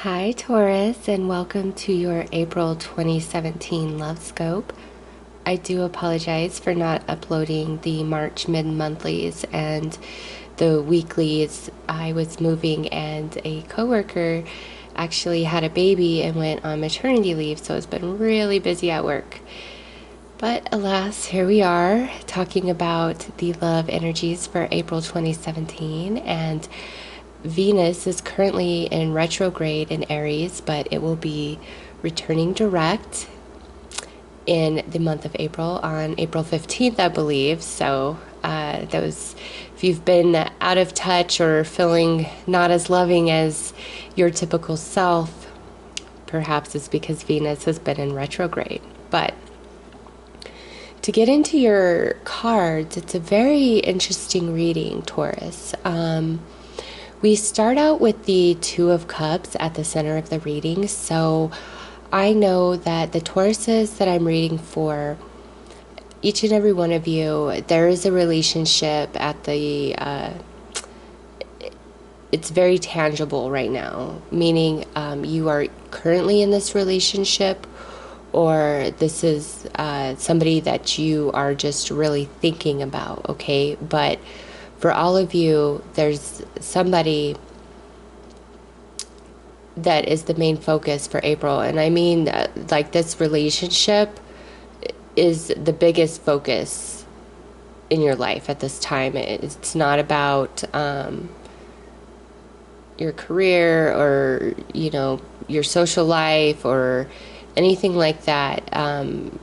Hi Taurus, and welcome to your April 2017 Lovescope. I do apologize for not uploading the March mid-monthlies and the weeklies. I was moving and a coworker actually had a baby and went on maternity leave, so it's been really busy at work. But alas, here we are talking about the love energies for April 2017, and Venus is currently in retrograde in Aries, but it will be returning direct in the month of April on April 15th, I believe. So if you've been out of touch or feeling not as loving as your typical self, perhaps it's because Venus has been in retrograde. But to get into your cards, it's a very interesting reading, Taurus. We start out with the Two of Cups at the center of the reading. So I know that the Tauruses that I'm reading for, each and every one of you, there is a relationship at the, it's very tangible right now, meaning you are currently in this relationship, or this is somebody that you are just really thinking about, okay? But for all of you, there's somebody that is the main focus for April. And I mean, like, this relationship is the biggest focus in your life at this time. It's not about your career or, your social life or anything like that.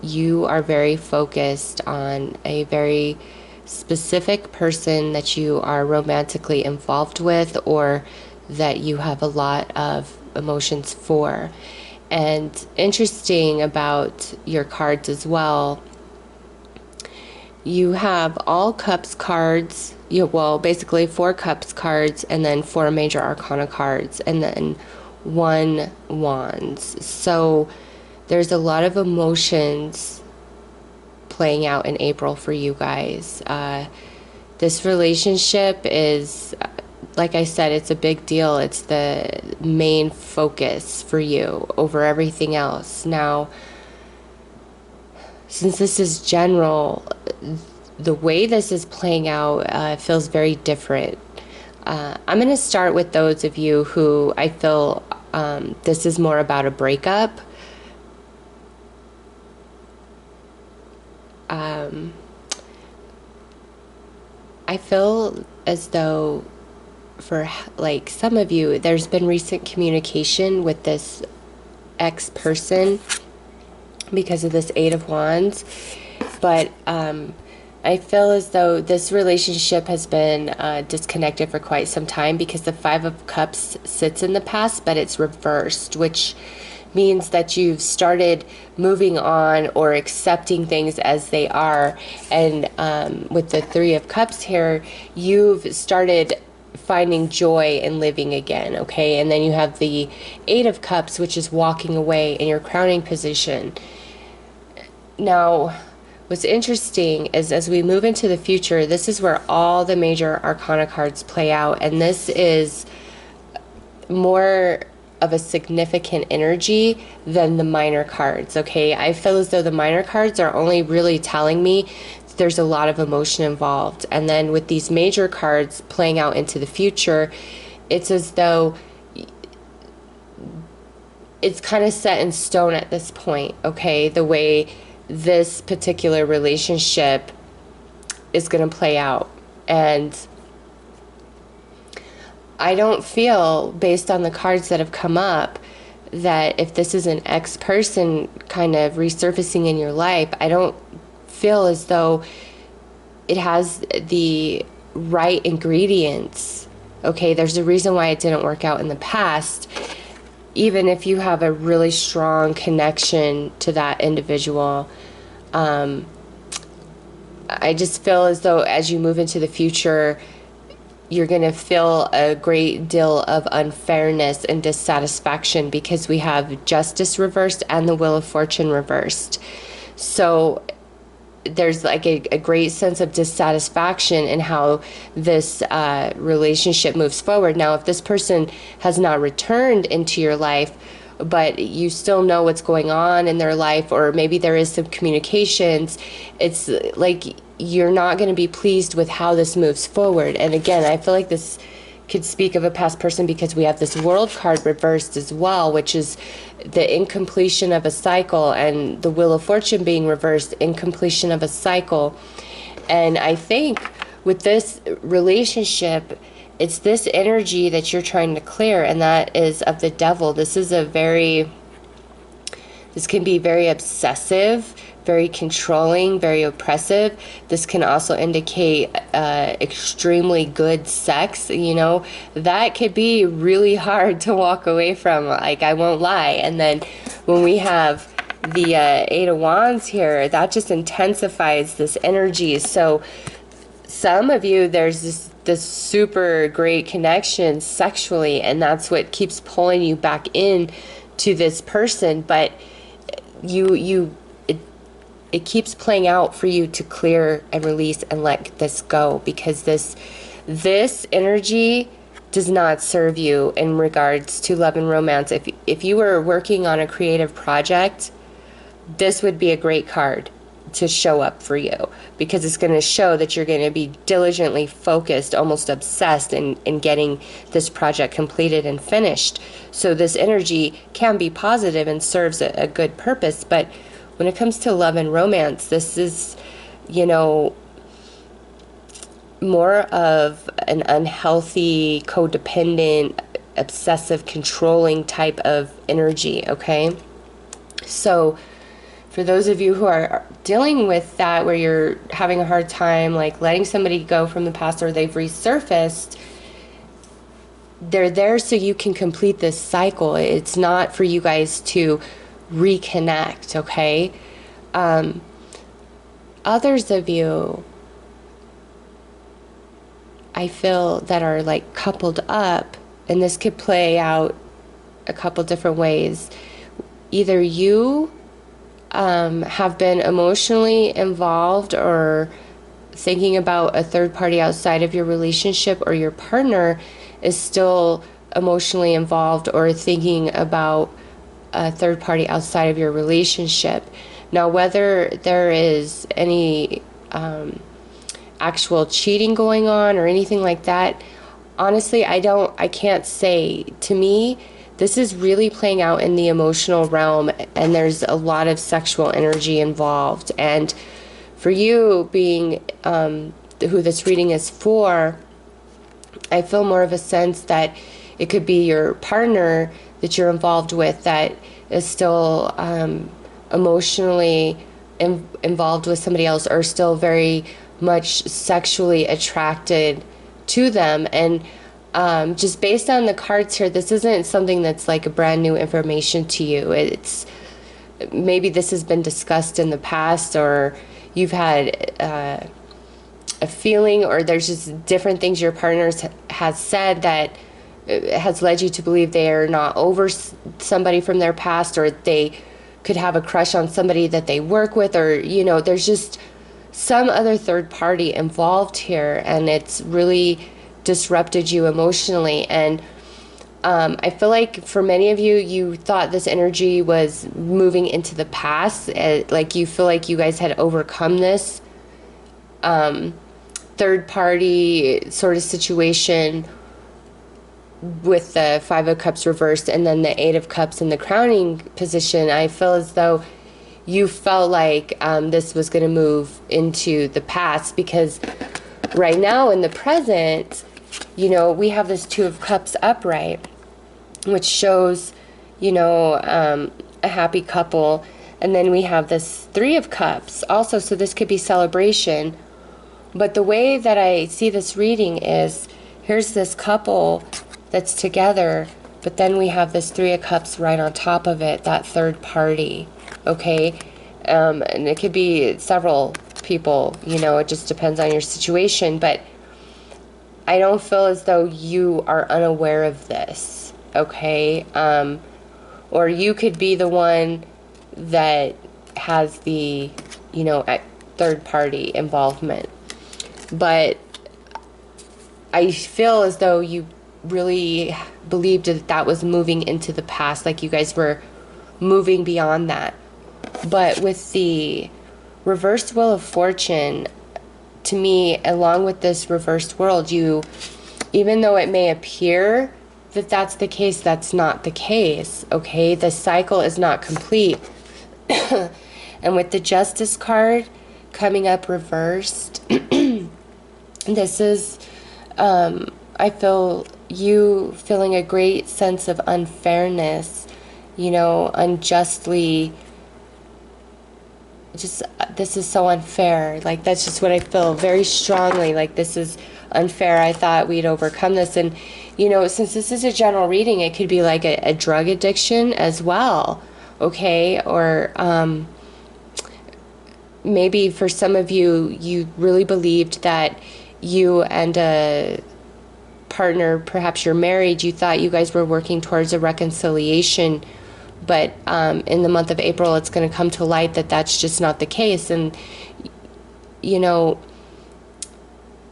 You are very focused on a very specific person that you are romantically involved with, or that you have a lot of emotions for. And interesting about your cards as well, you have all cups cards, basically 4 cups cards, and then 4 major arcana cards, and then 1 wands. So there's a lot of emotions playing out in April for you guys. This relationship is, like I said, it's a big deal. It's the main focus for you over everything else. Now, since this is general, the way this is playing out feels very different. I'm going to start with those of you who I feel this is more about a breakup. I feel as though for like some of you, there's been recent communication with this ex-person because of this 8 of Wands, but I feel as though this relationship has been disconnected for quite some time, because the 5 of Cups sits in the past, but it's reversed, which means that you've started moving on or accepting things as they are. And with the 3 of Cups here, you've started finding joy in living again, okay? And then you have the 8 of Cups, which is walking away in your crowning position. Now, what's interesting is as we move into the future, this is where all the major arcana cards play out, and this is more of a significant energy than the minor cards, okay? I feel as though the minor cards are only really telling me there's a lot of emotion involved. And then with these major cards playing out into the future, it's as though it's kind of set in stone at this point, okay? The way this particular relationship is going to play out. And I don't feel, based on the cards that have come up, that if this is an ex-person kind of resurfacing in your life, I don't feel as though it has the right ingredients. Okay, there's a reason why it didn't work out in the past. Even if you have a really strong connection to that individual, I just feel as though as you move into the future, you're going to feel a great deal of unfairness and dissatisfaction, because we have Justice reversed and the Wheel of Fortune reversed. So there's like a great sense of dissatisfaction in how this relationship moves forward. Now, if this person has not returned into your life, but you still know what's going on in their life, or maybe there is some communications, it's like you're not going to be pleased with how this moves forward. And again, I feel like this could speak of a past person because we have this World card reversed as well, which is the incompletion of a cycle, and the Wheel of Fortune being reversed, incompletion of a cycle. And I think with this relationship, it's this energy that you're trying to clear, and that is of the devil. This can be very obsessive, very controlling, very oppressive. This can also indicate extremely good sex. That could be really hard to walk away from, like, I won't lie. And then when we have the Eight of Wands here, that just intensifies this energy. So some of you, there's this super great connection sexually, and that's what keeps pulling you back in to this person. But it keeps playing out for you to clear and release and let this go, because this energy does not serve you in regards to love and romance. If you were working on a creative project, this would be a great card to show up for you, because it's going to show that you're going to be diligently focused, almost obsessed in getting this project completed and finished. So this energy can be positive and serves a good purpose. But when it comes to love and romance, this is, more of an unhealthy, codependent, obsessive, controlling type of energy, okay? So for those of you who are dealing with that, where you're having a hard time, like, letting somebody go from the past, or they've resurfaced, they're there so you can complete this cycle. It's not for you guys to reconnect, okay? Others of you, I feel, that are like coupled up, and this could play out a couple different ways. Either you have been emotionally involved or thinking about a third party outside of your relationship, or your partner is still emotionally involved or thinking about a third party outside of your relationship. Now, whether there is any actual cheating going on or anything like that, honestly, I can't say. To me, this is really playing out in the emotional realm, and there's a lot of sexual energy involved. And for you, being who this reading is for, I feel more of a sense that it could be your partner that you're involved with that is still emotionally involved with somebody else, or still very much sexually attracted to them. And just based on the cards here, this isn't something that's like a brand new information to you. It's maybe this has been discussed in the past, or you've had a feeling, or there's just different things your partner has said that has led you to believe they are not over somebody from their past, or they could have a crush on somebody that they work with, or there's just some other third party involved here, and it's really disrupted you emotionally. And I feel like for many of you, you thought this energy was moving into the past, like you feel like you guys had overcome this third party sort of situation with the Five of Cups reversed and then the Eight of Cups in the crowning position. I feel as though you felt like this was going to move into the past, because right now in the present, we have this Two of Cups upright, which shows, a happy couple. And then we have this Three of Cups also, so this could be celebration. But the way that I see this reading is, here's this couple that's together, but then we have this Three of Cups right on top of it, that third party, okay? And it could be several people, it just depends on your situation, but I don't feel as though you are unaware of this, okay? Or you could be the one that has the, third party involvement. But I feel as though you really believed that that was moving into the past, like you guys were moving beyond that. But with the reversed Wheel of Fortune, to me, along with this reversed world, you, even though it may appear that that's the case, that's not the case, okay? The cycle is not complete. And with the Justice card coming up reversed, this is, I feel you feeling a great sense of unfairness, you know, unjustly, just, this is so unfair. Like, that's just what I feel very strongly. Like, this is unfair. I thought we'd overcome this. And, you know, since this is a general reading, it could be like a drug addiction as well, okay? Or maybe for some of you, you really believed that you and a partner, perhaps you're married, you thought you guys were working towards a reconciliation, but in the month of April, it's going to come to light that that's just not the case. And, you know,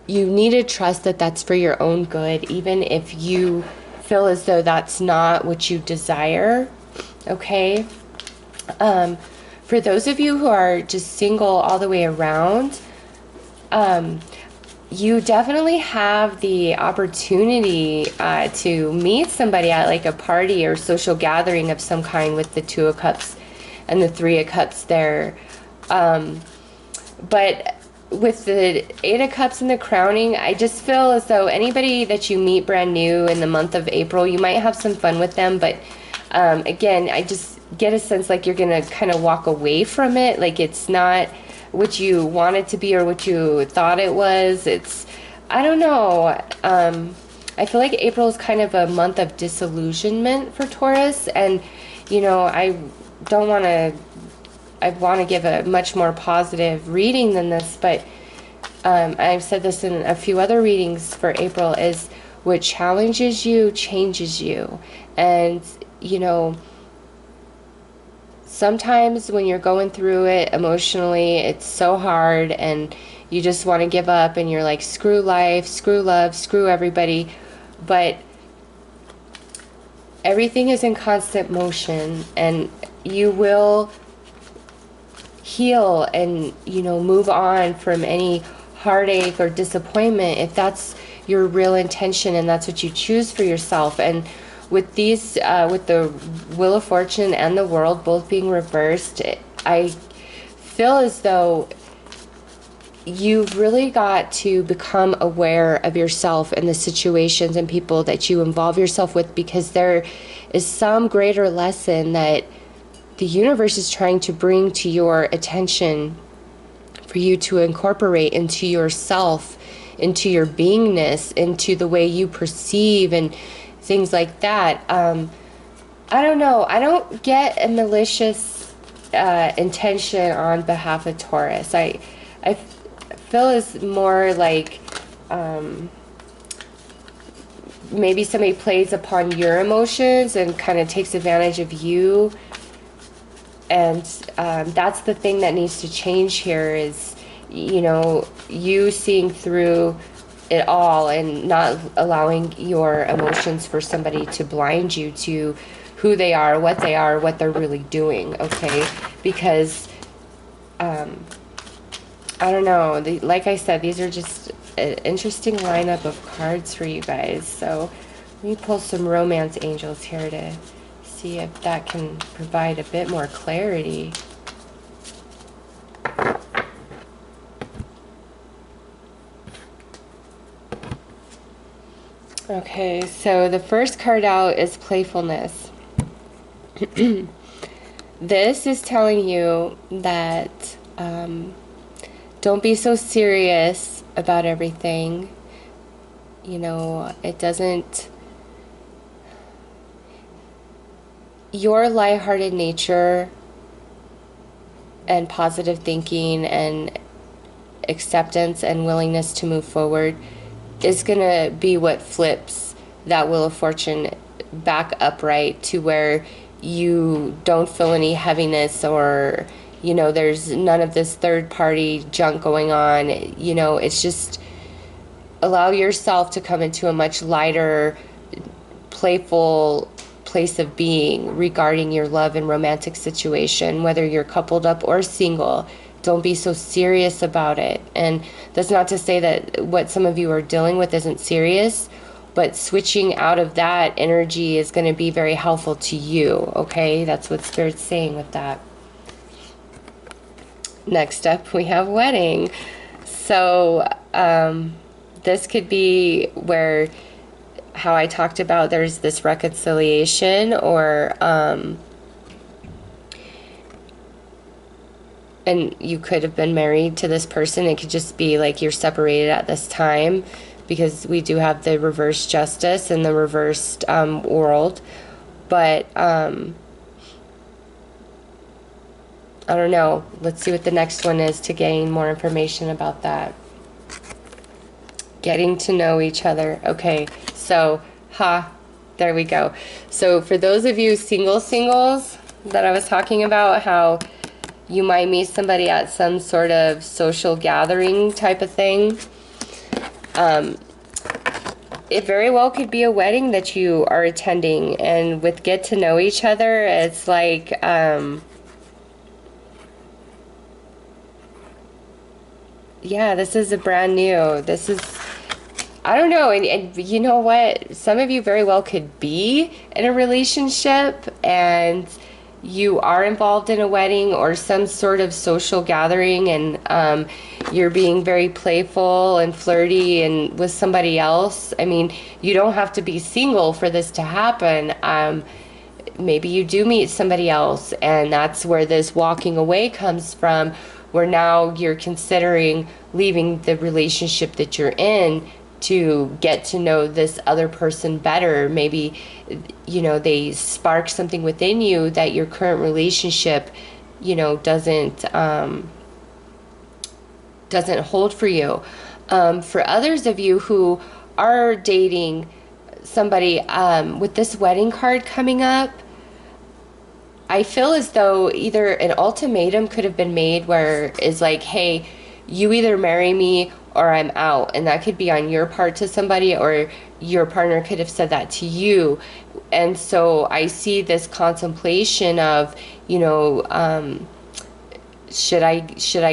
you need to trust that that's for your own good, even if you feel as though that's not what you desire, okay? For those of you who are just single all the way around, you definitely have the opportunity to meet somebody at like a party or social gathering of some kind with the Two of Cups and the Three of Cups there. But with the Eight of Cups and the crowning, I just feel as though anybody that you meet brand new in the month of April, you might have some fun with them. But again, I just get a sense like you're going to kind of walk away from it. Like it's not what you want it to be or what you thought it was. It's, I don't know. I feel like April is kind of a month of disillusionment for Taurus. And, you know, I want to give a much more positive reading than this, but I've said this in a few other readings for April, is what challenges you changes you. And, you know, sometimes when you're going through it emotionally, it's so hard and you just want to give up and you're like, screw life, screw love, screw everybody. But everything is in constant motion and you will heal and, you know, move on from any heartache or disappointment if that's your real intention and that's what you choose for yourself. And with these, with the Wheel of Fortune and the World both being reversed, I feel as though you've really got to become aware of yourself and the situations and people that you involve yourself with, because there is some greater lesson that the universe is trying to bring to your attention for you to incorporate into yourself, into your beingness, into the way you perceive and things like that. I don't know. I don't get a malicious intention on behalf of Taurus. I feel it's more like maybe somebody plays upon your emotions and kind of takes advantage of you. And that's the thing that needs to change here is, you know, you seeing through it all and not allowing your emotions for somebody to blind you to who they are, what they're really doing, okay? Because, I don't know, like I said, these are just an interesting lineup of cards for you guys. So let me pull some romance angels here to see if that can provide a bit more clarity. Okay, so the first card out is playfulness. This is telling you that don't be so serious about everything. You know, it doesn't... Your lighthearted nature and positive thinking and acceptance and willingness to move forward is going to be what flips that Wheel of Fortune back upright to where you don't feel any heaviness or, you know, there's none of this third party junk going on. You know, it's just allow yourself to come into a much lighter, playful place of being regarding your love and romantic situation, whether you're coupled up or single. Don't be so serious about it. And that's not to say that what some of you are dealing with isn't serious, but switching out of that energy is going to be very helpful to you, okay? That's what Spirit's saying with that. Next up, we have wedding. So this could be where, how I talked about, there's this reconciliation, or and you could have been married to this person. It could just be like you're separated at this time, because we do have the reversed justice and the reversed world. But I don't know. Let's see what the next one is to gain more information about that. Getting to know each other. Okay, so, there we go. So for those of you singles that I was talking about, how you might meet somebody at some sort of social gathering type of thing. It very well could be a wedding that you are attending, and with get to know each other, it's like, yeah, this is a brand new, this is, I don't know, and you know what, some of you very well could be in a relationship, and you are involved in a wedding or some sort of social gathering, and you're being very playful and flirty and with somebody else. I mean, you don't have to be single for this to happen. Maybe you do meet somebody else, and that's where this walking away comes from, where now you're considering leaving the relationship that you're in to get to know this other person better. Maybe, you know, they spark something within you that your current relationship, you know, doesn't hold for you. For others of you who are dating somebody, with this wedding card coming up, I feel as though either an ultimatum could have been made where it's like, hey, you either marry me or I'm out. And that could be on your part to somebody, or your partner could have said that to you. And so I see this contemplation of, you know, should I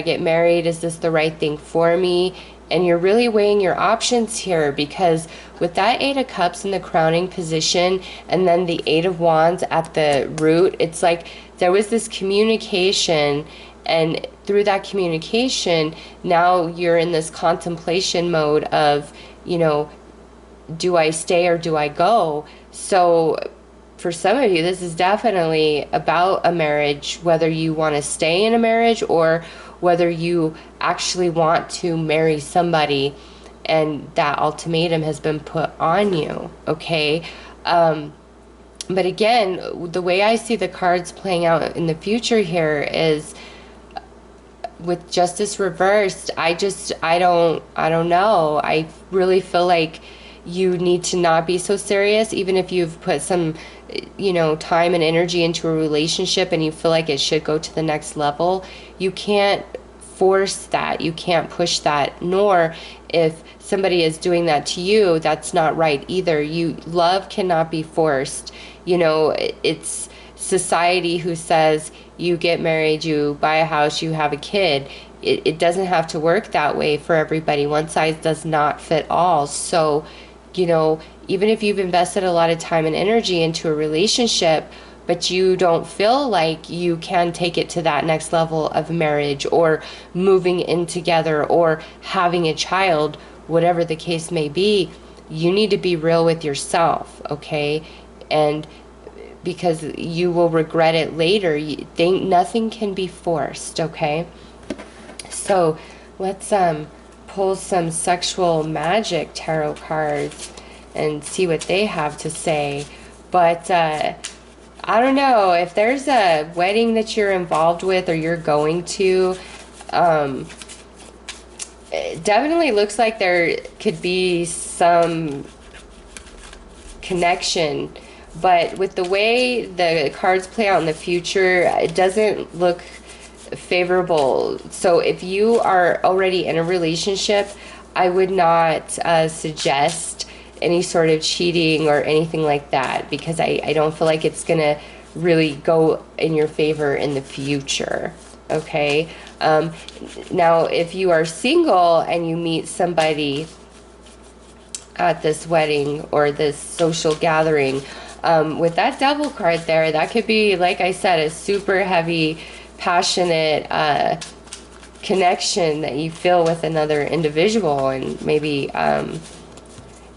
get married? Is this the right thing for me? And you're really weighing your options here, because with that Eight of Cups in the crowning position and then the Eight of Wands at the root, it's like there was this communication, and through that communication, now you're in this contemplation mode of, you know, do I stay or do I go? So for some of you, this is definitely about a marriage, whether you want to stay in a marriage or whether you actually want to marry somebody, and that ultimatum has been put on you, okay? But again, the way I see the cards playing out in the future here is, with justice reversed, I don't know. I really feel like you need to not be so serious, even if you've put some, you know, time and energy into a relationship and you feel like it should go to the next level. You can't force that. You can't push that. Nor, if somebody is doing that to you, that's not right either. Love cannot be forced. You know, it's society who says you get married, you buy a house, you have a kid. It doesn't have to work that way for everybody. One size does not fit all. So, you know, even if you've invested a lot of time and energy into a relationship, but you don't feel like you can take it to that next level of marriage or moving in together or having a child, whatever the case may be, you need to be real with yourself, okay? And because you will regret it later. Nothing can be forced, okay? So let's pull some sexual magic tarot cards and see what they have to say. But I don't know, if there's a wedding that you're involved with or you're going to, it definitely looks like there could be some connection. But with the way the cards play out in the future, it doesn't look favorable. So if you are already in a relationship, I would not suggest any sort of cheating or anything like that, because I don't feel like it's going to really go in your favor in the future. Okay? Now, if you are single and you meet somebody at this wedding or this social gathering, with that devil card there, that could be, like I said, a super heavy, passionate connection that you feel with another individual, and maybe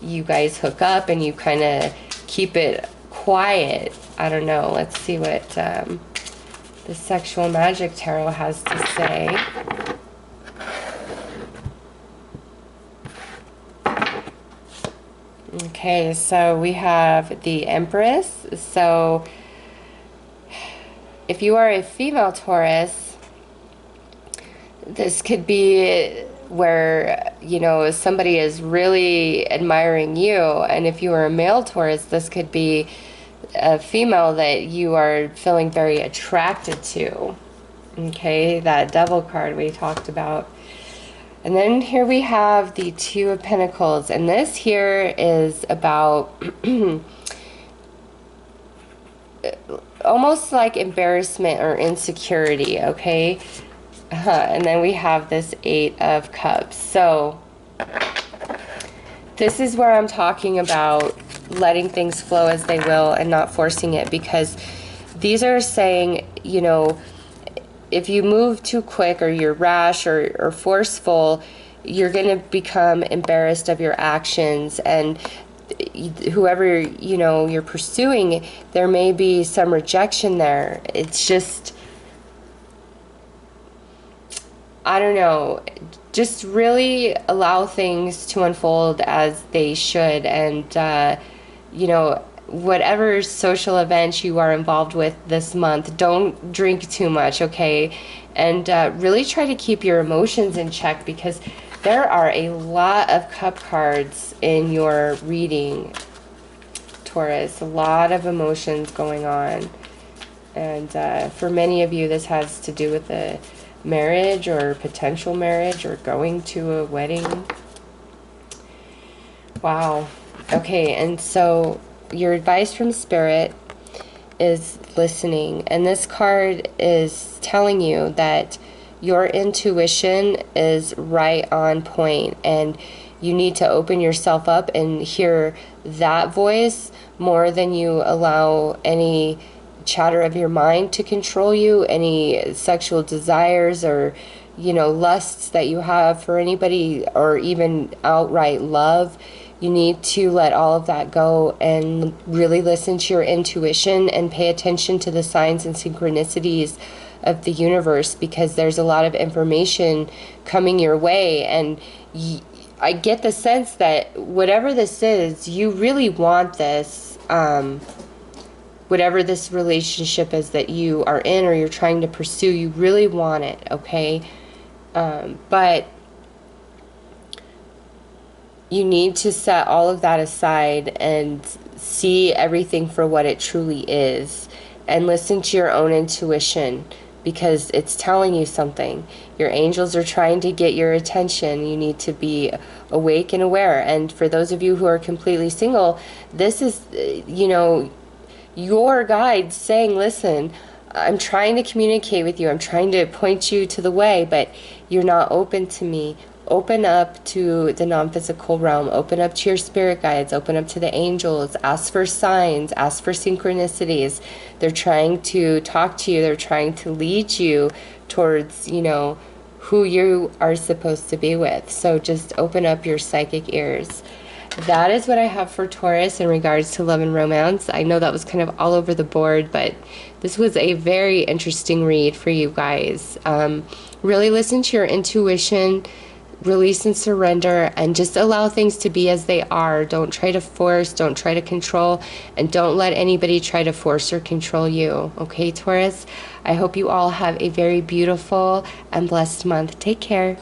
you guys hook up and you kind of keep it quiet. I don't know. Let's see what the Sexual Magic Tarot has to say. Okay, so we have the Empress. So if you are a female Taurus, this could be where, you know, somebody is really admiring you. And if you are a male Taurus, this could be a female that you are feeling very attracted to. Okay, that Devil card we talked about. And then here we have the Two of Pentacles, and this here is about almost like embarrassment or insecurity, okay? And then we have this Eight of Cups. So this is where I'm talking about letting things flow as they will and not forcing it, because these are saying, you know, if you move too quick or you're rash or forceful, you're going to become embarrassed of your actions, and whoever, you know, you're pursuing, there may be some rejection there. It's just, I don't know, just really allow things to unfold as they should. And you know, whatever social events you are involved with this month, don't drink too much, okay? And really try to keep your emotions in check, because there are a lot of cup cards in your reading, Taurus. A lot of emotions going on. And for many of you, this has to do with a marriage or potential marriage or going to a wedding. Wow. Okay, and so your advice from Spirit is listening. And this card is telling you that your intuition is right on point, and you need to open yourself up and hear that voice more than you allow any chatter of your mind to control you, any sexual desires or, you know, lusts that you have for anybody, or even outright love. You need to let all of that go and really listen to your intuition and pay attention to the signs and synchronicities of the universe, because there's a lot of information coming your way. And I get the sense that whatever this is, you really want this, whatever this relationship is that you are in or you're trying to pursue, you really want it, okay? But you need to set all of that aside and see everything for what it truly is, and listen to your own intuition, because it's telling you something. Your angels are trying to get your attention. You need to be awake and aware. And for those of you who are completely single, this is, you know, your guide saying, listen, I'm trying to communicate with you. I'm trying to point you to the way, but you're not open to me. Open up to the non-physical realm. Open up to your spirit guides. Open up to the angels. Ask for signs. Ask for synchronicities. They're trying to talk to you. They're trying to lead you towards, you know, who you are supposed to be with. So just open up your psychic ears. That is what I have for Taurus in regards to love and romance. I know that was kind of all over the board, but this was a very interesting read for you guys. Really listen to your intuition. Release and surrender, and just allow things to be as they are. Don't try to force, don't try to control, and don't let anybody try to force or control you. Okay, Taurus? I hope you all have a very beautiful and blessed month. Take care.